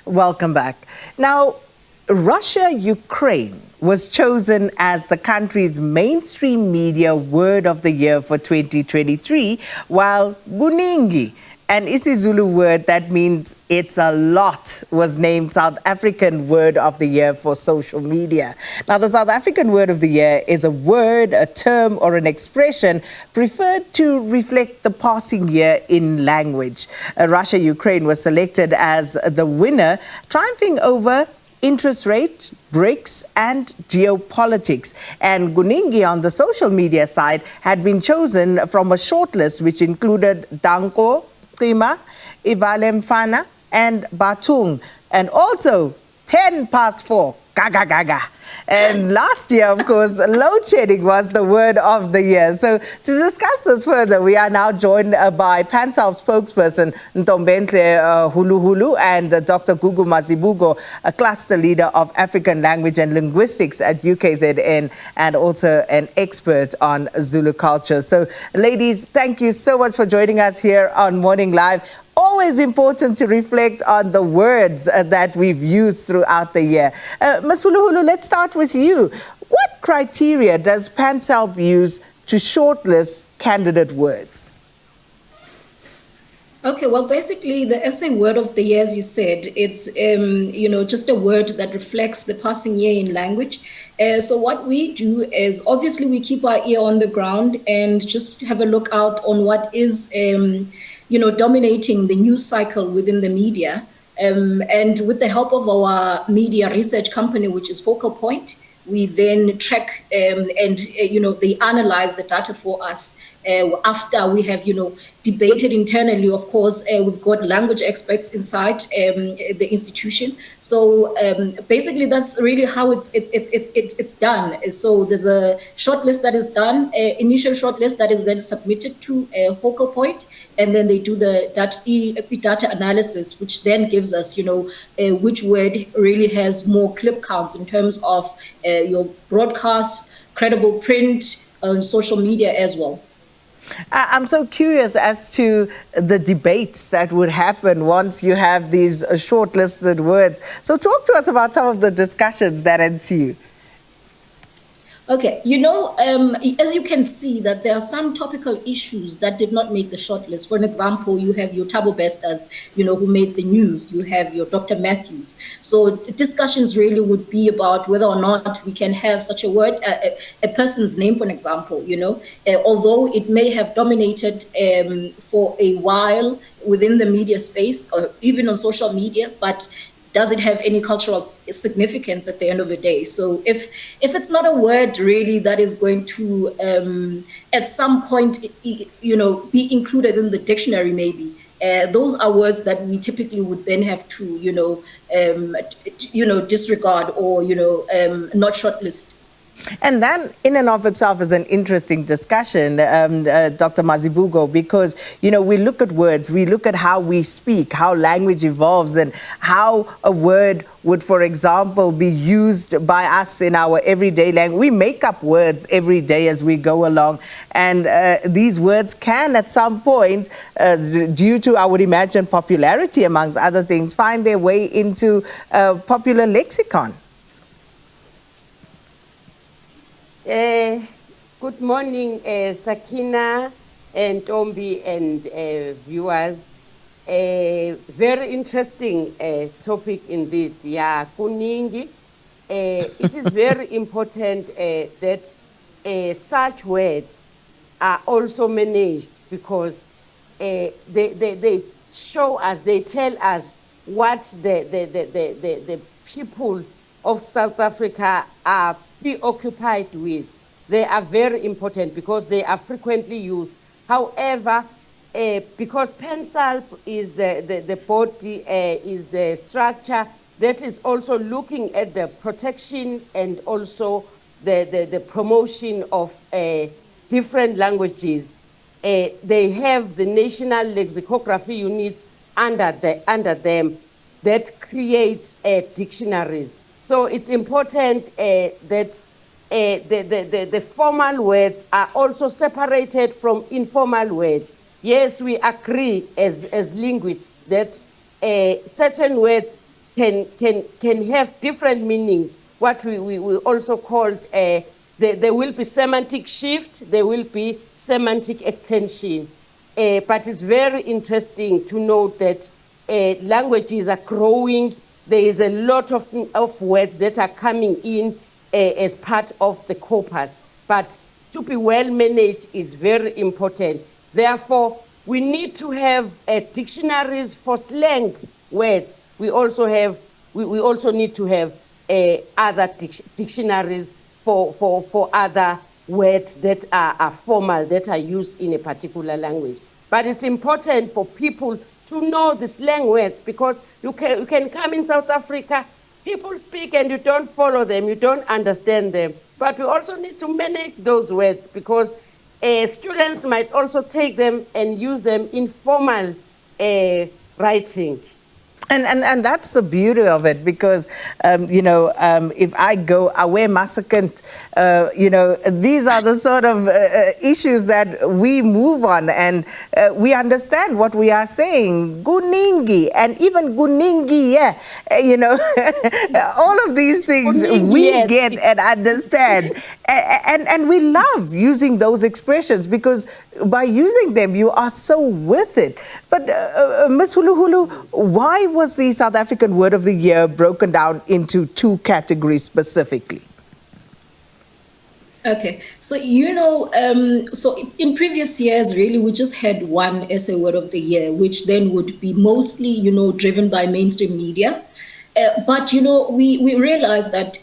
Welcome back. Now, Russia-Ukraine was chosen as the country's mainstream media word of the year for 2023, while Kuningi, an isiZulu word that means it's a lot, was named South African Word of the Year for social media. Now, the South African Word of the Year is a word, a term, or an expression preferred to reflect the passing year in language. Russia-Ukraine was selected as the winner, triumphing over interest rate, BRICS, and geopolitics. And Kuningi on the social media side had been chosen from a shortlist which included danko, cima, ivale, mfana, and bathong, and also 10 past 4, gaga gaga. And last year, of course, load shedding was the word of the year. So to discuss this further, we are now joined by PanSALB spokesperson Ntombentle Huluhulu and Dr. Gugu Mazibuko, a cluster leader of African language and linguistics at UKZN and also an expert on Zulu culture. So ladies, thank you so much for joining us here on Morning Live. Always important to reflect on the words that we've used throughout the year. Ms. Huluhulu, let's start with you. What criteria does PanSALB use to shortlist candidate words? Okay, well, basically, the SA word of the year, as you said, it's just a word that reflects the passing year in language. So what we do is obviously we keep our ear on the ground and just have a look out on what is dominating the news cycle within the media. And with the help of our media research company, which is Focal Point, we then track they analyze the data for us. After we have, debated internally, of course, we've got language experts inside the institution. So basically, that's really how it's done. So there's a shortlist that is done, initial shortlist that is then submitted to a Focal Point, and then they do the data analysis, which then gives us, which word really has more clip counts in terms of your broadcast, credible print, on social media as well. I'm so curious as to the debates that would happen once you have these shortlisted words. So talk to us about some of the discussions that ensue. Okay, as you can see that there are some topical issues that did not make the shortlist. For an example, you have your Thabo Bestas, who made the news. You have your Dr. Matthews. So discussions really would be about whether or not we can have such a word, a person's name, for an example, although it may have dominated for a while within the media space or even on social media, but does it have any cultural significance at the end of the day? So if it's not a word really that is going to at some point be included in the dictionary, maybe those are words that we typically would then have to disregard or not shortlist. And that in and of itself is an interesting discussion, Dr. Mazibuko, because, we look at words, we look at how we speak, how language evolves, and how a word would, for example, be used by us in our everyday language. We make up words every day as we go along, and these words can, at some point, due to, I would imagine, popularity, amongst other things, find their way into popular lexicon. Good morning, Sakina and Tombi and viewers. Very interesting topic indeed. Yeah, Kuningi. It is very important that such words are also managed because they show us, they tell us what the people of South Africa are preoccupied with. They are very important because they are frequently used. However, because PanSALB is the body, is the structure that is also looking at the protection and also the promotion of different languages. They have the national lexicography units under them that creates dictionaries. So it's important that the formal words are also separated from informal words. Yes, we agree as linguists that certain words can have different meanings. What we also called, there will be semantic shift, there will be semantic extension. But it's very interesting to note that languages are growing. There is a lot of words that are coming in as part of the corpus. But to be well managed is very important. Therefore, we need to have dictionaries for slang words. We also need to have other dictionaries for other words that are formal, that are used in a particular language. But it's important for people to know the slang words, because you can come in South Africa, people speak and you don't follow them, you don't understand them. But we also need to manage those words, because students might also take them and use them in formal writing. And that's the beauty of it, because, if I go away massacant, these are the sort of issues that we move on, and we understand what we are saying. Kuningi, and even Kuningi, all of these things Kuningi, we yes. get and understand. And we love using those expressions, because by using them, you are so with it. But Ms. Huluhulu, why was the South African Word of the Year broken down into two categories specifically? Okay, so so in previous years, really, we just had one SA Word of the Year, which then would be mostly, driven by mainstream media. But we realized that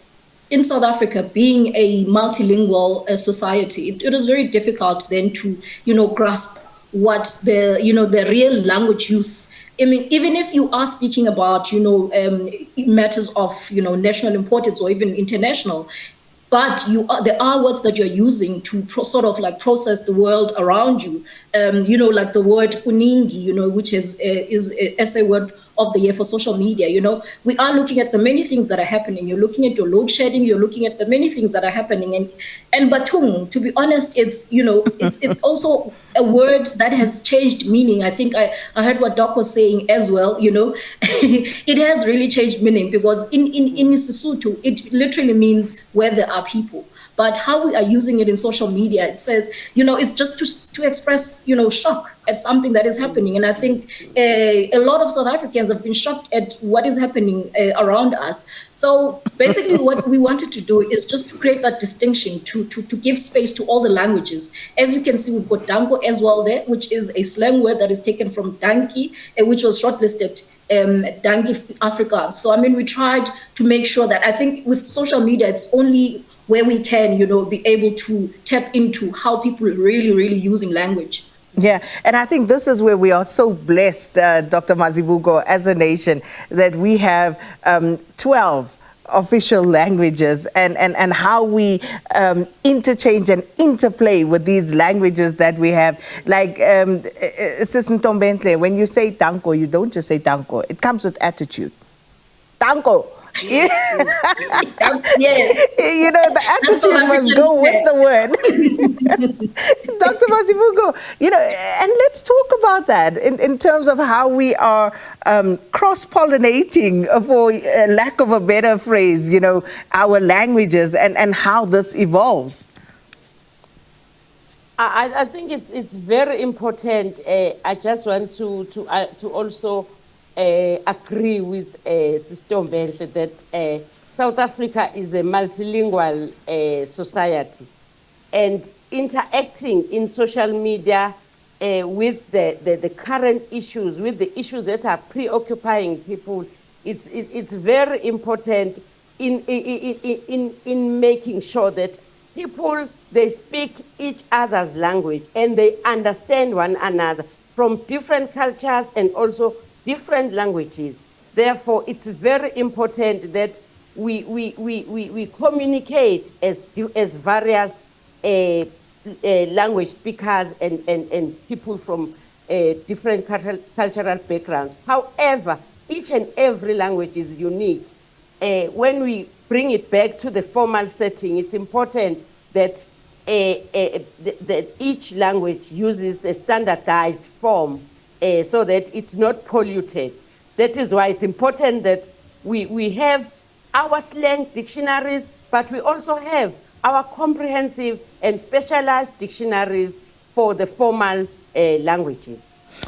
in South Africa, being a multilingual society, it was very difficult then to grasp what the real language use. I mean, even if you are speaking about matters of national importance or even international, but there are words that you're using to sort of like process the world around you. Like the word Kuningi, which is a SA Word of the Year for social media. We are looking at the many things that are happening. You're looking at your load shedding. You're looking at the many things that are happening. And bathong, to be honest, it's also a word that has changed meaning. I think I heard what Doc was saying as well. It has really changed meaning, because in Sesotho, it literally means where there are people. But how we are using it in social media, it says, it's just to express, shock at something that is happening. And I think a lot of South Africans have been shocked at what is happening around us. So basically what we wanted to do is just to create that distinction, to give space to all the languages. As you can see, we've got danko as well there, which is a slang word that is taken from danki, which was shortlisted Dangi Africa. So, I mean, we tried to make sure that, I think with social media, it's only where we can, be able to tap into how people are really, really using language. Yeah, and I think this is where we are so blessed, Dr. Mazibuko, as a nation, that we have 12 official languages, and how we interchange and interplay with these languages that we have. Like, Sis Ntombentle, when you say danko, you don't just say danko. It comes with attitude. Danko. Yes. The attitude must go with the word. Dr. Mazibuko, and let's talk about that in terms of how we are cross-pollinating, for lack of a better phrase, our languages, and how this evolves. I think it's very important. I just want to also agree with Sister Ntombentle that South Africa is a multilingual society, and interacting in social media with the current issues, with the issues that are preoccupying people, it's very important in making sure that people, they speak each other's language and they understand one another from different cultures and also different languages. Therefore, it's very important that we communicate as various language speakers and people from different cultural backgrounds. However, each and every language is unique. When we bring it back to the formal setting, it's important that that each language uses a standardized form so that it's not polluted. That is why it's important that We have our slang dictionaries, but we also have our comprehensive and specialized dictionaries for the formal languages.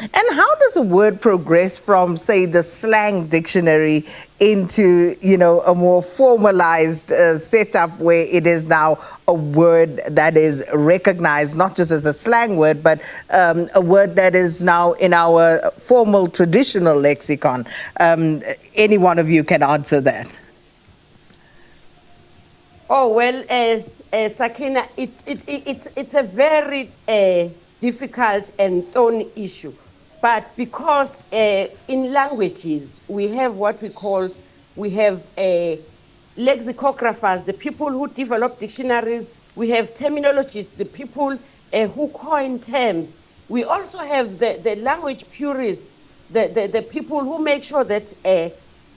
And how does a word progress from, say, the slang dictionary into, a more formalized setup where it is now a word that is recognized not just as a slang word, but a word that is now in our formal traditional lexicon? Any one of you can answer that. Oh, well, Sakina, it's a very difficult and thorny issue. But because in languages, we have what we have lexicographers, the people who develop dictionaries. We have terminologists, the people who coin terms. We also have the language purists, the people who make sure that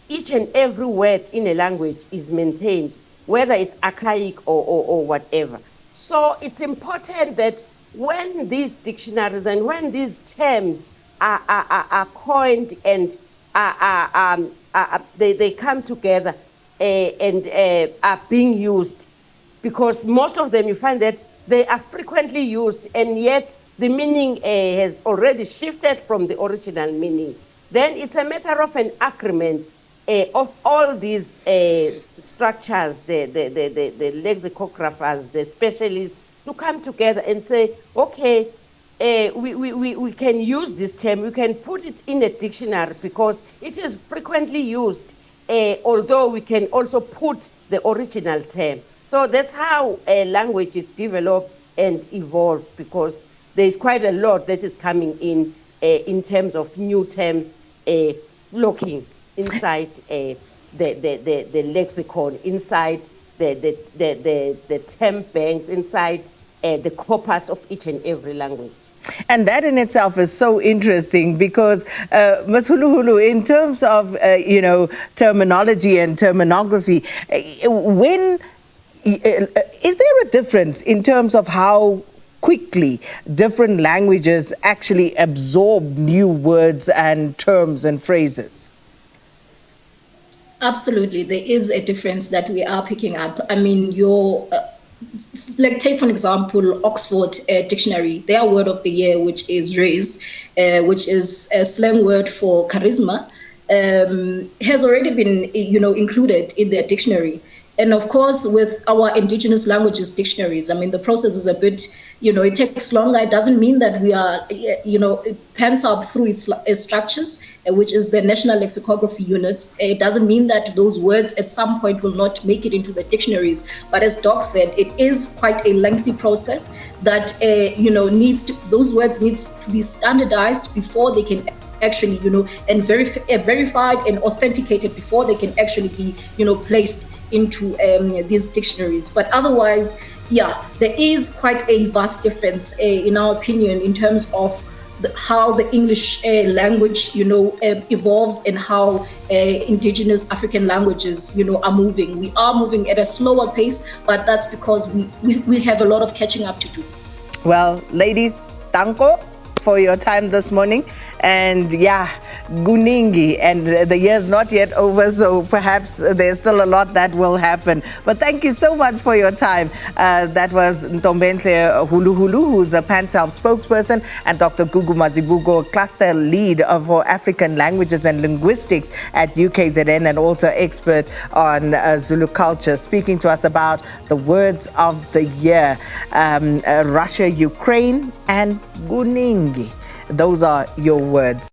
each and every word in a language is maintained, whether it's archaic or whatever. So it's important that when these dictionaries and when these terms are coined and they come together and are being used, because most of them you find that they are frequently used and yet the meaning has already shifted from the original meaning. Then it's a matter of an agreement of all these structures, the lexicographers, the specialists, to come together and say, okay, we can use this term, we can put it in a dictionary because it is frequently used, although we can also put the original term. So that's how languages develop and evolve, because there's quite a lot that is coming in terms of new terms looking inside the lexicon, inside the term banks, inside the corpus of each and every language. And that in itself is so interesting because, Ms. Huluhulu, in terms of, terminology and terminography, is there a difference in terms of how quickly different languages actually absorb new words and terms and phrases? Absolutely, there is a difference that we are picking up. I mean, like take for example Oxford Dictionary, their word of the year, which is raise, which is a slang word for charisma, has already been included in their dictionary. And of course, with our indigenous languages dictionaries, I mean, the process is a bit, it takes longer. It doesn't mean that we are, PanSALB through its structures, which is the National Lexicography Units. It doesn't mean that those words at some point will not make it into the dictionaries. But as Doc said, it is quite a lengthy process that, those words need to be standardized before they can actually, and verified and authenticated before they can actually be, placed into these dictionaries. But otherwise, yeah, there is quite a vast difference, in our opinion, in terms of how the English language, evolves and how indigenous African languages, are moving. We are moving at a slower pace, but that's because we have a lot of catching up to do. Well, ladies, danko for your time this morning. And yeah, Kuningi, and the year's not yet over, so perhaps there's still a lot that will happen. But thank you so much for your time. That was Ntombentle Huluhulu, who's a PanSALB spokesperson, and Dr. Gugu Mazibuko, cluster lead for African languages and linguistics at UKZN, and also expert on Zulu culture, speaking to us about the words of the year, Russia, Ukraine, and Kuningi. Those are your words.